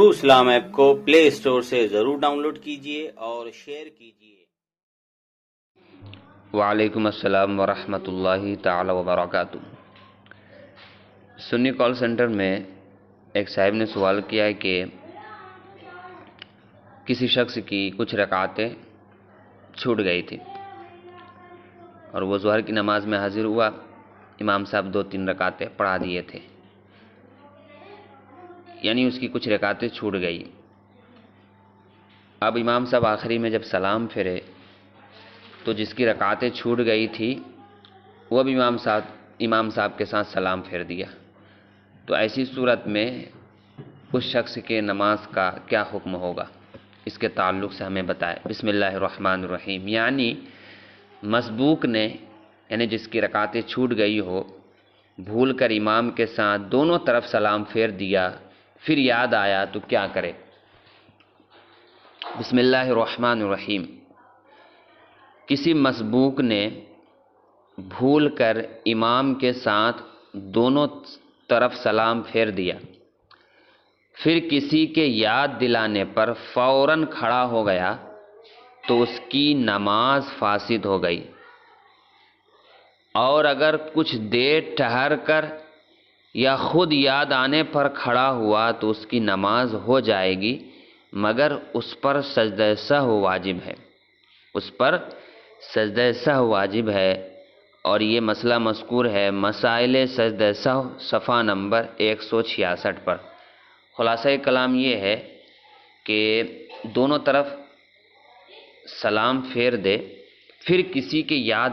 درو اسلام ایپ کو پلے اسٹور سے ضرور ڈاؤن لوڈ کیجیے اور شیئر کیجیے۔ وعلیکم السلام ورحمۃ اللہ تعالی وبرکاتہ۔ سنی کال سینٹر میں ایک صاحب نے سوال کیا ہے کہ کسی شخص کی کچھ رکعتیں چھوٹ گئی تھی اور وہ ظہر کی نماز میں حاضر ہوا، امام صاحب 2-3 رکعتیں پڑھا دیے تھے، یعنی اس کی کچھ رکعتیں چھوٹ گئی۔ اب امام صاحب آخری میں جب سلام پھرے تو جس کی رکعتیں چھوٹ گئی تھی وہ بھی امام صاحب کے ساتھ سلام پھیر دیا، تو ایسی صورت میں اس شخص کے نماز کا کیا حکم ہوگا، اس کے تعلق سے ہمیں بتائے۔ بسم اللہ الرحمن الرحیم۔ یعنی مسبوق نے، یعنی جس کی رکعتیں چھوٹ گئی ہو، بھول کر امام کے ساتھ دونوں طرف سلام پھیر دیا، پھر یاد آیا تو کیا کرے؟ بسم اللہ الرحمن الرحیم۔ کسی مسبوق نے بھول کر امام کے ساتھ دونوں طرف سلام پھیر دیا، پھر کسی کے یاد دلانے پر فوراً کھڑا ہو گیا تو اس کی نماز فاسد ہو گئی، اور اگر کچھ دیر ٹھہر کر یا خود یاد آنے پر کھڑا ہوا تو اس کی نماز ہو جائے گی، مگر اس پر سجدہ سہو واجب ہے، اس پر سجدہ سہو واجب ہے۔ اور یہ مسئلہ مذکور ہے مسائل سجدہ سہو صفحہ نمبر 166 پر۔ خلاصہ کلام یہ ہے کہ دونوں طرف سلام پھیر دے، پھر کسی کے یاد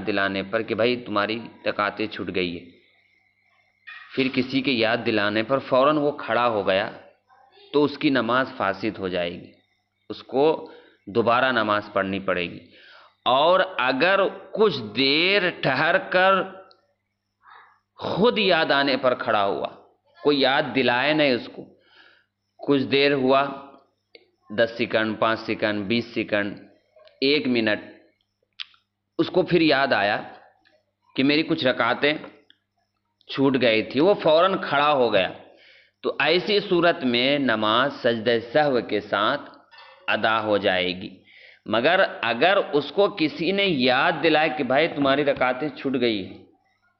دلانے پر کہ بھائی تمہاری رکعتیں چھوٹ گئی ہے، پھر کسی کے یاد دلانے پر فوراً وہ کھڑا ہو گیا تو اس کی نماز فاسد ہو جائے گی، اس کو دوبارہ نماز پڑھنی پڑے گی۔ اور اگر کچھ دیر ٹھہر کر خود یاد آنے پر کھڑا ہوا، کوئی یاد دلائے نہیں اس کو، کچھ دیر ہوا، 10 سیکنڈ، 5 سیکنڈ، 20 سیکنڈ، 1 منٹ، اس کو پھر یاد آیا کہ میری کچھ رکعتیں چھوٹ گئی تھی، وہ فوراً کھڑا ہو گیا، تو ایسی صورت میں نماز سجدہ سہو کے ساتھ ادا ہو جائے گی۔ مگر اگر اس کو کسی نے یاد دلایا کہ بھائی تمہاری رکعتیں چھوٹ گئی ہیں،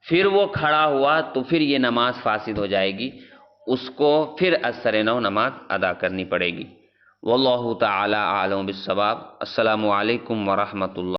پھر وہ کھڑا ہوا تو پھر یہ نماز فاسد ہو جائے گی، اس کو پھر اثر نو نماز ادا کرنی پڑے گی۔ واللہ تعالی اعلم بالصواب۔ السلام علیکم ورحمۃ اللہ۔